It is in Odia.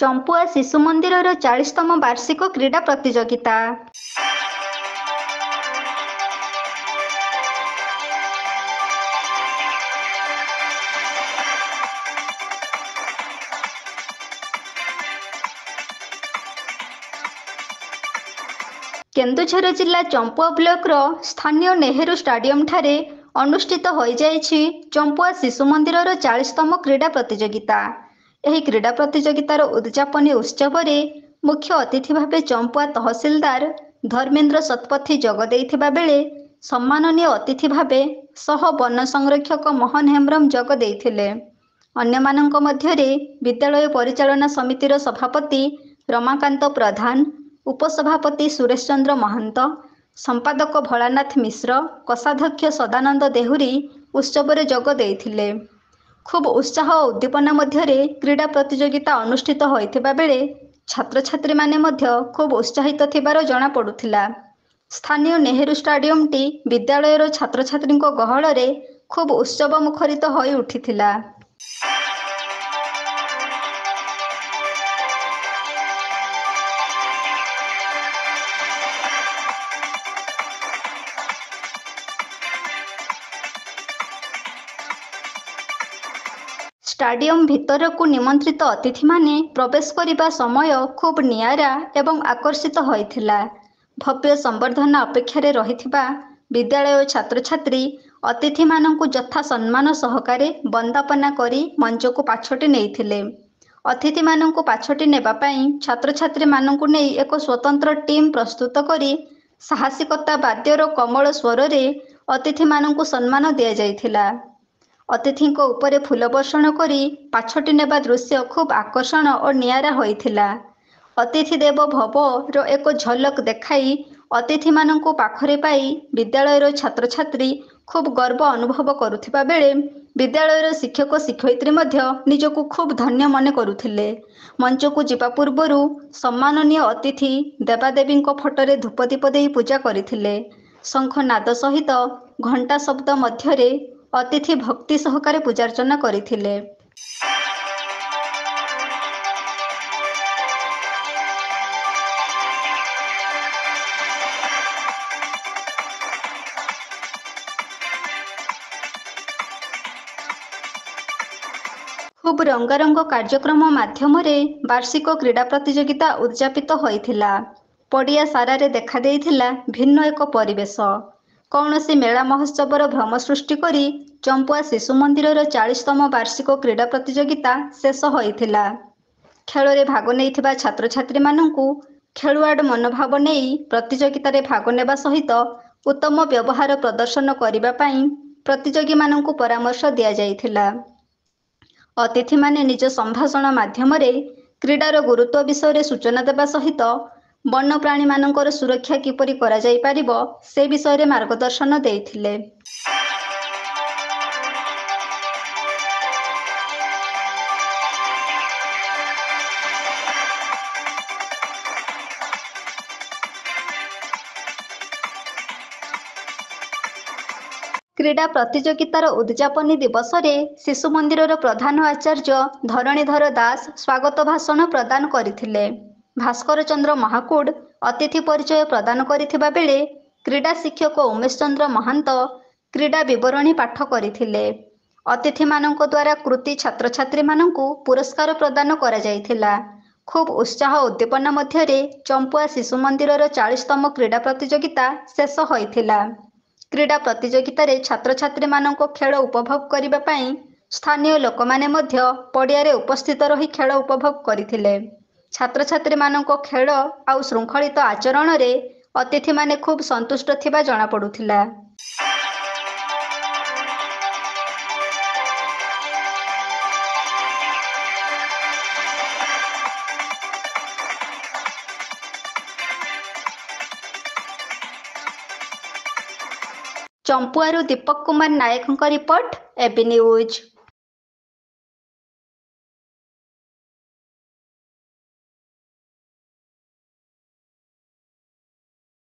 ଚମ୍ପୁଆ ଶିଶୁ ମନ୍ଦିରର 40ତମ ବାର୍ଷିକ କ୍ରୀଡ଼ା ପ୍ରତିଯୋଗିତା। କେନ୍ଦୁଝର ଜିଲ୍ଲା ଚମ୍ପୁଆ ବ୍ଲକର ସ୍ଥାନୀୟ ନେହେରୁ ଷ୍ଟାଡିୟମଠାରେ ଅନୁଷ୍ଠିତ ହୋଇଯାଇଛି ଚମ୍ପୁଆ ଶିଶୁ ମନ୍ଦିରର 40ତମ କ୍ରୀଡ଼ା ପ୍ରତିଯୋଗିତା। ଏହି କ୍ରୀଡ଼ା ପ୍ରତିଯୋଗିତାର ଉଦ୍ଯାପନୀ ଉତ୍ସବରେ ମୁଖ୍ୟ ଅତିଥି ଭାବେ ଚମ୍ପୁଆ ତହସିଲଦାର ଧର୍ମେନ୍ଦ୍ର ଶତପଥୀ ଯୋଗ ଦେଇଥିବା ବେଳେ ସମ୍ମାନନୀୟ ଅତିଥି ଭାବେ ସହ ବନ ସଂରକ୍ଷକ ମୋହନ ହେମ୍ବ୍ରମ ଯୋଗ ଦେଇଥିଲେ। ଅନ୍ୟମାନଙ୍କ ମଧ୍ୟରେ ବିଦ୍ୟାଳୟ ପରିଚାଳନା ସମିତିର ସଭାପତି ରମାକାନ୍ତ ପ୍ରଧାନ, ଉପସଭାପତି ସୁରେଶ ଚନ୍ଦ୍ର ମହାନ୍ତ, ସମ୍ପାଦକ ଭୋଳାନାଥ ମିଶ୍ର, କୋଷାଧ୍ୟକ୍ଷ ସଦାନନ୍ଦ ଦେହୁରୀ ଉତ୍ସବରେ ଯୋଗ ଦେଇଥିଲେ। ଖୁବ୍ ଉତ୍ସାହ ଓ ଉଦ୍ଦୀପନା ମଧ୍ୟରେ କ୍ରୀଡ଼ା ପ୍ରତିଯୋଗିତା ଅନୁଷ୍ଠିତ ହୋଇଥିବା ବେଳେ ଛାତ୍ରଛାତ୍ରୀମାନେ ମଧ୍ୟ ଖୁବ୍ ଉତ୍ସାହିତ ଥିବାର ଜଣାପଡ଼ୁଥିଲା। ସ୍ଥାନୀୟ ନେହେରୁ ଷ୍ଟାଡିୟମଟି ବିଦ୍ୟାଳୟର ଛାତ୍ରଛାତ୍ରୀଙ୍କ ଗହଳରେ ଖୁବ୍ ଉତ୍ସବ ମୁଖରିତ ହୋଇ ଉଠିଥିଲା। ଷ୍ଟାଡିୟମ ଭିତରକୁ ନିମନ୍ତ୍ରିତ ଅତିଥିମାନେ ପ୍ରବେଶ କରିବା ସମୟ ଖୁବ୍ ନିଆରା ଏବଂ ଆକର୍ଷିତ ହୋଇଥିଲା। ଭବ୍ୟ ସମ୍ବର୍ଦ୍ଧନା ଅପେକ୍ଷାରେ ରହିଥିବା ବିଦ୍ୟାଳୟ ଛାତ୍ରଛାତ୍ରୀ ଅତିଥିମାନଙ୍କୁ ଯଥା ସମ୍ମାନ ସହକାରେ ବନ୍ଦାପନା କରି ମଞ୍ଚକୁ ପାଛୋଟି ନେଇଥିଲେ। ଅତିଥିମାନଙ୍କୁ ପାଛୋଟି ନେବା ପାଇଁ ଛାତ୍ରଛାତ୍ରୀମାନଙ୍କୁ ନେଇ ଏକ ସ୍ୱତନ୍ତ୍ର ଟିମ୍ ପ୍ରସ୍ତୁତ କରି ସାହସିକତା ବାଦ୍ୟର କୋମଳ ସ୍ୱରରେ ଅତିଥିମାନଙ୍କୁ ସମ୍ମାନ ଦିଆଯାଇଥିଲା। ଅତିଥିଙ୍କ ଉପରେ ଫୁଲ ବର୍ଷଣ କରି ପାଛୋଟି ନେବା ଦୃଶ୍ୟ ଖୁବ୍ ଆକର୍ଷଣ ଓ ନିଆରା ହୋଇଥିଲା। ଅତିଥି ଦେବ ଭବର ଏକ ଝଲକ ଦେଖାଇ ଅତିଥିମାନଙ୍କୁ ପାଖରେ ପାଇ ବିଦ୍ୟାଳୟର ଛାତ୍ରଛାତ୍ରୀ ଖୁବ୍ ଗର୍ବ ଅନୁଭବ କରୁଥିବା ବେଳେ ବିଦ୍ୟାଳୟର ଶିକ୍ଷକ ଶିକ୍ଷୟିତ୍ରୀ ମଧ୍ୟ ନିଜକୁ ଖୁବ୍ ଧନ୍ୟ ମନେ କରୁଥିଲେ। ମଞ୍ଚକୁ ଯିବା ପୂର୍ବରୁ ସମ୍ମାନନୀୟ ଅତିଥି ଦେବାଦେବୀଙ୍କ ଫଟୋରେ ଧୂପଦୀପ ଦେଇ ପୂଜା କରିଥିଲେ। ଶଙ୍ଖନାଦ ସହିତ ଘଣ୍ଟା ଶବ୍ଦ ମଧ୍ୟରେ ଅତିଥି ଭକ୍ତି ସହକାରେ ପୂଜାର୍ଚ୍ଚନା କରିଥିଲେ। ଖୁବ୍ ରଙ୍ଗାରଙ୍ଗ କାର୍ଯ୍ୟକ୍ରମ ମାଧ୍ୟମରେ ବାର୍ଷିକ କ୍ରୀଡ଼ା ପ୍ରତିଯୋଗିତା ଉଦ୍ଯାପିତ ହୋଇଥିଲା। ପଡ଼ିଆ ସାରାରେ ଦେଖାଦେଇଥିଲା ଭିନ୍ନ ଏକ ପରିବେଶ। କୌଣସି ମେଳା ମହୋତ୍ସବର ଭ୍ରମ ସୃଷ୍ଟି କରି ଚମ୍ପୁଆ ଶିଶୁ ମନ୍ଦିରର 40ତମ ବାର୍ଷିକ କ୍ରୀଡ଼ା ପ୍ରତିଯୋଗିତା ଶେଷ ହୋଇଥିଲା। ଖେଳରେ ଭାଗ ନେଇଥିବା ଛାତ୍ରଛାତ୍ରୀମାନଙ୍କୁ ଖେଳୁଆଡ଼ ମନୋଭାବ ନେଇ ପ୍ରତିଯୋଗିତାରେ ଭାଗ ନେବା ସହିତ ଉତ୍ତମ ବ୍ୟବହାର ପ୍ରଦର୍ଶନ କରିବା ପାଇଁ ପ୍ରତିଯୋଗୀମାନଙ୍କୁ ପରାମର୍ଶ ଦିଆଯାଇଥିଲା। ଅତିଥିମାନେ ନିଜ ସମ୍ଭାଷଣ ମାଧ୍ୟମରେ କ୍ରୀଡ଼ାର ଗୁରୁତ୍ୱ ବିଷୟରେ ସୂଚନା ଦେବା ସହିତ ବନ୍ୟପ୍ରାଣୀମାନଙ୍କର ସୁରକ୍ଷା କିପରି କରାଯାଇପାରିବ ସେ ବିଷୟରେ ମାର୍ଗଦର୍ଶନ ଦେଇଥିଲେ। କ୍ରୀଡ଼ା ପ୍ରତିଯୋଗିତାର ଉଦ୍ଯାପନୀ ଦିବସରେ ଶିଶୁ ମନ୍ଦିରର ପ୍ରଧାନ ଆଚାର୍ଯ୍ୟ ଧରଣୀଧର ଦାସ ସ୍ୱାଗତ ଭାଷଣ ପ୍ରଦାନ କରିଥିଲେ। ଭାସ୍କର ଚନ୍ଦ୍ର ମହାକୁଡ଼ ଅତିଥି ପରିଚୟ ପ୍ରଦାନ କରିଥିବା ବେଳେ କ୍ରୀଡ଼ା ଶିକ୍ଷକ ଉମେଶ ଚନ୍ଦ୍ର ମହାନ୍ତ କ୍ରୀଡ଼ା ବିବରଣୀ ପାଠ କରିଥିଲେ। ଅତିଥିମାନଙ୍କ ଦ୍ୱାରା କୃତୀ ଛାତ୍ରଛାତ୍ରୀମାନଙ୍କୁ ପୁରସ୍କାର ପ୍ରଦାନ କରାଯାଇଥିଲା। ଖୁବ୍ ଉତ୍ସାହ ଉଦ୍ଦୀପନା ମଧ୍ୟରେ ଚମ୍ପୁଆ ଶିଶୁ ମନ୍ଦିରର 40ତମ କ୍ରୀଡ଼ା ପ୍ରତିଯୋଗିତା ଶେଷ ହୋଇଥିଲା। କ୍ରୀଡ଼ା ପ୍ରତିଯୋଗିତାରେ ଛାତ୍ରଛାତ୍ରୀମାନଙ୍କ ଖେଳ ଉପଭୋଗ କରିବା ପାଇଁ ସ୍ଥାନୀୟ ଲୋକମାନେ ମଧ୍ୟ ପଡ଼ିଆରେ ଉପସ୍ଥିତ ରହି ଖେଳ ଉପଭୋଗ କରିଥିଲେ। ଛାତ୍ରଛାତ୍ରୀମାନଙ୍କ ଖେଳ ଆଉ ଶୃଙ୍ଖଳିତ ଆଚରଣରେ ଅତିଥିମାନେ ଖୁବ୍ ସନ୍ତୁଷ୍ଟ ଥିବା ଜଣାପଡ଼ୁଥିଲା। ଚମ୍ପୁଆରୁ ଦୀପକ କୁମାର ନାୟକଙ୍କ ରିପୋର୍ଟ, ଏବି ନ୍ୟୁଜ୍।